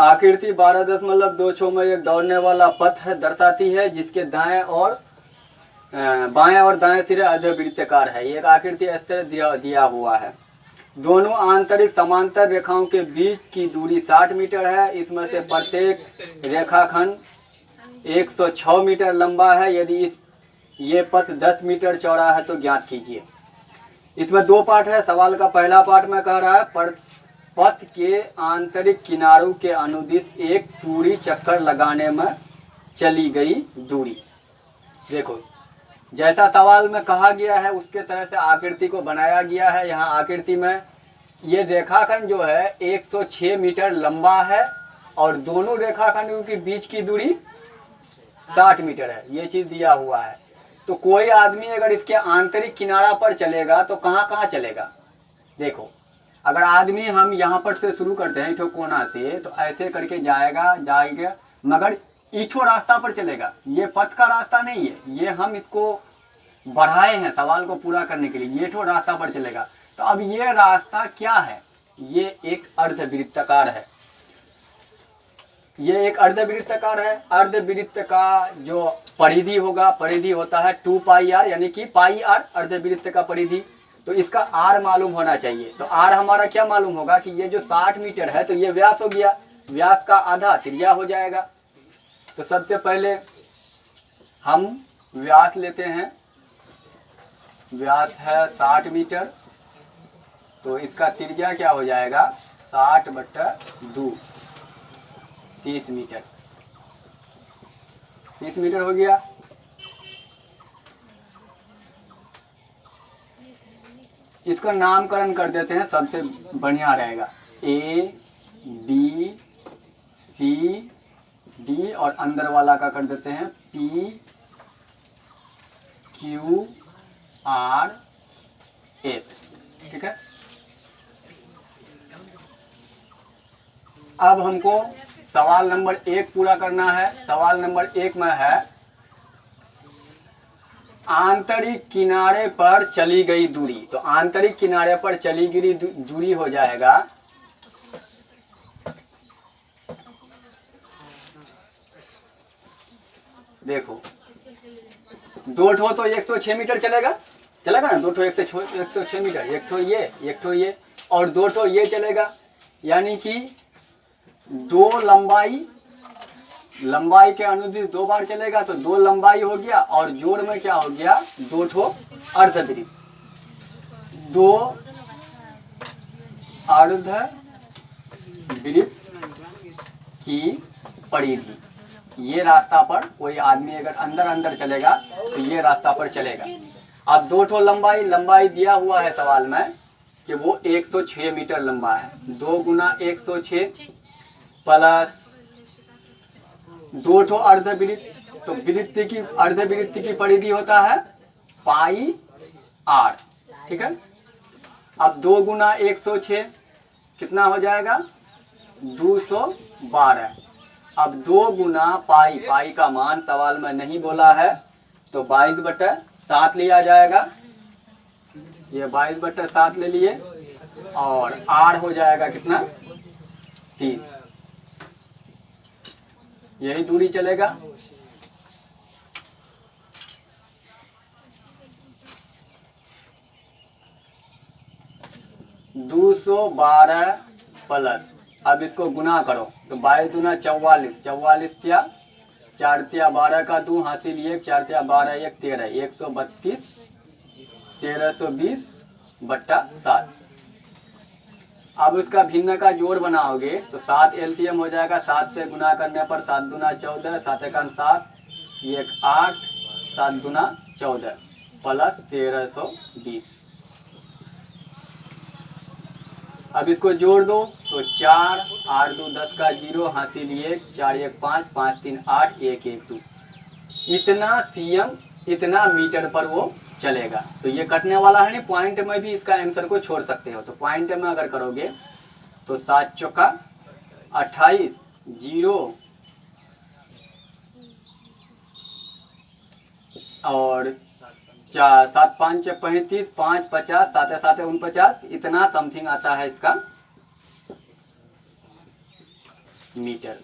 आकृति 12.26 में एक दौड़ने वाला पथ दर्शाती है जिसके दाएं और बाएं और दाएं सिरे अर्धवृत्ताकार है। एक आकृति ऐसे दिया हुआ है। दोनों आंतरिक समांतर रेखाओं के बीच की दूरी 60 मीटर है। इसमें से प्रत्येक रेखाखंड 106 मीटर लंबा है। यदि ये पथ 10 मीटर चौड़ा है तो ज्ञात कीजिए। इसमें दो पार्ट है। सवाल का पहला पार्ट में कह रहा है पथ के आंतरिक किनारों के अनुदिश एक पूरी चक्कर लगाने में चली गई दूरी। देखो, जैसा सवाल में कहा गया है उसके तरह से आकृति को बनाया गया है। यहाँ आकृति में ये रेखाखंड जो है 106 मीटर लंबा है और दोनों रेखाखंडों के बीच की दूरी 60 मीटर है। ये चीज़ दिया हुआ है। तो कोई आदमी अगर इसके आंतरिक किनारा पर चलेगा तो कहाँ कहाँ चलेगा। देखो, अगर आदमी हम यहाँ पर से शुरू करते हैं इठो कोना से, तो ऐसे करके जाएगा मगर इठो रास्ता पर चलेगा। ये पथ का रास्ता नहीं है, ये हम इसको बढ़ाए हैं सवाल को पूरा करने के लिए। ये ठो रास्ता पर चलेगा। तो अब ये रास्ता क्या है? ये एक अर्धवृत्ताकार है। ये एक अर्धवृत्ताकार है। अर्धवृत्त का जो परिधि होगा, परिधि होता है 2 पाई आर, यानी कि पाई आर अर्धवृत्त का परिधि। तो इसका आर मालूम होना चाहिए। तो आर हमारा क्या मालूम होगा कि ये जो 60 मीटर है तो ये व्यास हो गया। व्यास का आधा त्रिज्या हो जाएगा। तो सबसे पहले हम व्यास लेते हैं। व्यास है 60 मीटर, तो इसका त्रिज्या क्या हो जाएगा 60/2, 30 मीटर। 30 मीटर हो गया। इसका नामकरण कर देते हैं, सबसे बढ़िया रहेगा। A, B, C, D और अंदर वाला का कर देते हैं P, Q, R, S। ठीक है। अब हमको सवाल नंबर 1 पूरा करना है। सवाल नंबर 1 में है आंतरिक किनारे पर चली गई दूरी। तो आंतरिक किनारे पर चली गई दूरी हो जाएगा देखो, दो ठो तो 106 मीटर चलेगा ना। दो ठो 106 मीटर, एक ठो ये और दो ठो ये चलेगा। यानी कि दो लंबाई के अनुदिश 2 बार चलेगा तो 2 लंबाई हो गया और जोड़ में क्या हो गया 2 ठो अर्धवृत्त। 2 अर्धवृत्त की परिधि। ये रास्ता पर कोई आदमी अगर अंदर चलेगा तो ये रास्ता पर चलेगा। अब 2 ठो लंबाई दिया हुआ है सवाल में कि वो 106 मीटर लंबा है। 2 गुना 106 प्लस 2 ठो अर्धवृत्त। तो अर्धवृत्त की परिधि होता है पाई आर। ठीक है। अब 2 गुना 106 कितना हो जाएगा 212। अब 2 गुना पाई का मान सवाल में नहीं बोला है तो 22/7 लिया जाएगा। ये 22/7 ले लिए और आर हो जाएगा कितना 30। यही दूरी चलेगा। (212) प्लस, अब इसको गुना करो तो 22 दूना 44, 44 क्या 4 तिया 12 का 2 हासिल 1, 4 तिया 12 1 13, 132 1320/7। अब इसका भिन्न का जोड़ बनाओगे तो 7 एलसीएम हो जाएगा। 7 से गुना करने पर 7 दूना 14, 7 एकान 7, 1 8, 7 दूना 14 प्लस 1320। अब इसको जोड़ दो तो 4 8 2 10 का 0 हासिल 1, 4 1 5, 5 3 8, 1 1 2। इतना सीएम इतना मीटर पर वो चलेगा। तो ये कटने वाला है नहीं, पॉइंट में भी इसका आंसर को छोड़ सकते हो। तो पॉइंट में अगर करोगे तो 7 चौका 28, 0 और 7 5 35, 5 50, 7 7 49, इतना समथिंग आता है इसका मीटर।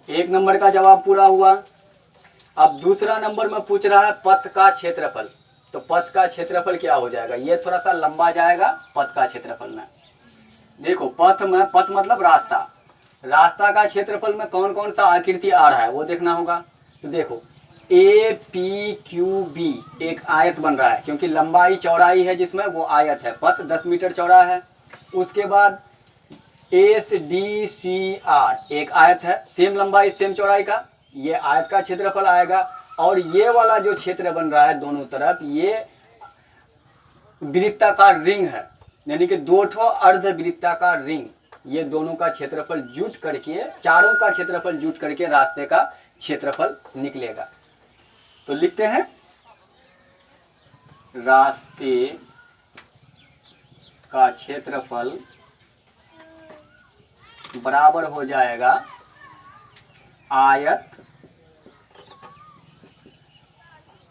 एक नंबर का जवाब पूरा हुआ। अब दूसरा नंबर में पूछ रहा है पथ का क्षेत्रफल। तो पथ का क्षेत्रफल क्या हो जाएगा, ये थोड़ा सा लंबा जाएगा पथ का क्षेत्रफल में। देखो पथ में, पथ मतलब रास्ता, रास्ता का क्षेत्रफल में कौन कौन सा आकृति आ रहा है वो देखना होगा। तो देखो ए पी क्यू बी एक आयत बन रहा है, क्योंकि लंबाई चौड़ाई है जिसमें वो आयत है, पथ 10 मीटर चौड़ा है। उसके बाद एस डी सी आर एक आयत है, सेम लंबाई सेम चौड़ाई का, ये आयत का क्षेत्रफल आएगा। और ये वाला जो क्षेत्र बन रहा है दोनों तरफ, ये वृत्ताकार रिंग है, यानी कि 2 ठो अर्ध वृत्ताकार रिंग, ये दोनों का क्षेत्रफल जुट करके, चारों का क्षेत्रफल जुट करके रास्ते का क्षेत्रफल निकलेगा। तो लिखते हैं रास्ते का क्षेत्रफल बराबर हो जाएगा आयत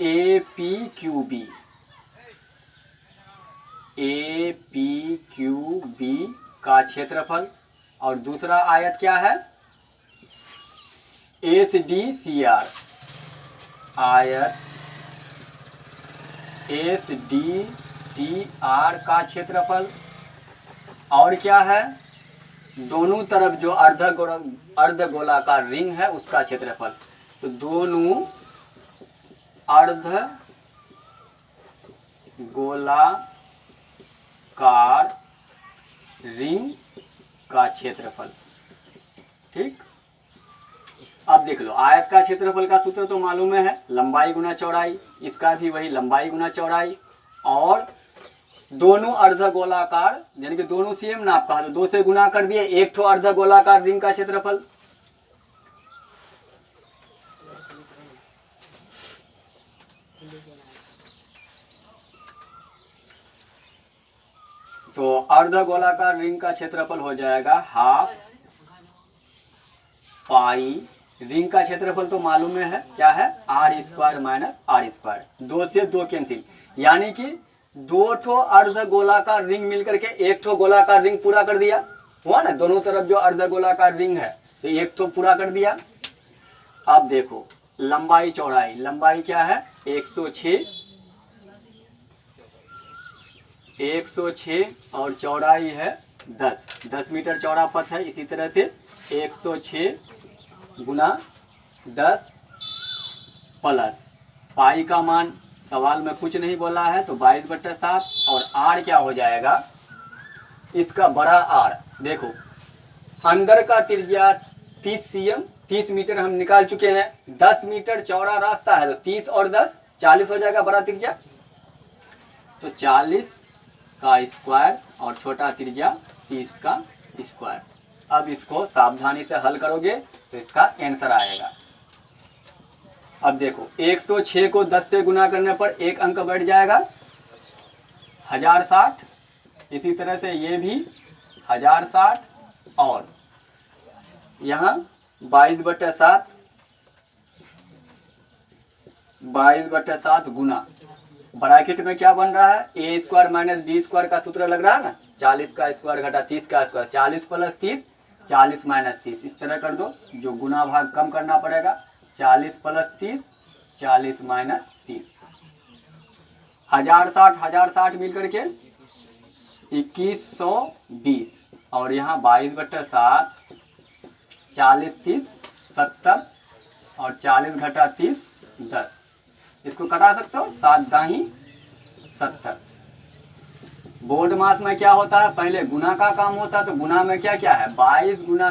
A P Q B, A P Q B का क्षेत्रफल, और दूसरा आयत क्या है एस डी सी आर, आयत एस डी सी आर का क्षेत्रफल। और क्या है, दोनों तरफ जो अर्ध गोलाकार रिंग है उसका क्षेत्रफल। तो दोनों अर्ध गोलाकार रिंग का क्षेत्रफल। ठीक, अब देख लो आयत का क्षेत्रफल का सूत्र तो मालूम है, लंबाई गुना चौड़ाई, इसका भी वही लंबाई गुना चौड़ाई। और दोनों अर्ध गोलाकार यानी कि दोनों सेम नाप का, तो 2 से गुना कर दिए, एक ठो अर्ध गोलाकार रिंग का क्षेत्रफल। तो अर्ध गोलाकार रिंग का क्षेत्रफल हो जाएगा हाफ पाई, रिंग का क्षेत्रफल तो मालूम है क्या है, R square minus R square, 2 से 2 कैंसिल, यानी कि 2 ठो अर्ध गोलाकार रिंग मिलकर के 1 ठो गोलाकार रिंग पूरा कर दिया, हुआ ना। दोनों तरफ जो अर्ध गोलाकार रिंग है तो 1 ठो पूरा कर दिया। अब देखो लंबाई चौड़ाई, लंबाई क्या है 106, 106 और चौड़ाई है 10 मीटर चौड़ा पथ है। इसी तरह से 106 गुना 10 प्लस पाई का मान सवाल में कुछ नहीं बोला है तो 22/7, और आर क्या हो जाएगा इसका बड़ा आर। देखो अंदर का त्रिज्या 30 cm 30 मीटर हम निकाल चुके हैं, 10 मीटर चौड़ा रास्ता है तो 30 और 10 40 हो जाएगा बड़ा त्रिज्या, तो 40 का स्क्वायर और छोटा त्रिज्या 30 का स्क्वायर। अब इसको सावधानी से हल करोगे तो इसका आंसर आएगा। अब देखो 106 को 10 से गुना करने पर एक अंक बढ़ जाएगा 1060, इसी तरह से ये भी 1060, और यहाँ 22/7 गुना, ब्रैकेट में क्या बन रहा है ए स्क्वायर माइनस बी स्क्वायर का सूत्र लग रहा है ना, 40 का स्क्वायर घटा 30 का स्क्वायर, 40 प्लस 30 40 माइनस 30, इस तरह कर दो, जो गुना भाग कम करना पड़ेगा, 40 प्लस 30 40 माइनस 30, 1060 मिल करके 2120, और यहाँ 22/7 40 30 70, और 40 घटा 30 10, इसको कटा सकते हो 7 दाही 70। बोर्ड मास में क्या होता है, पहले गुना का काम होता है, तो गुना में क्या क्या है 22 गुना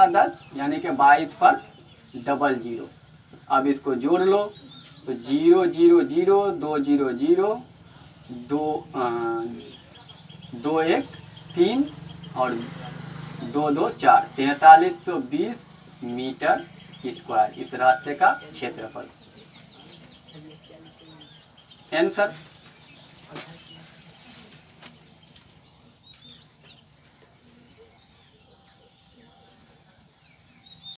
10 यानी कि 22 पर डबल जीरो। अब इसको जोड़ लो तो 0 0 0 2 0 0 2 1 3 और 2 2 4, 4320 मीटर स्क्वायर इस रास्ते का क्षेत्रफल। आंसर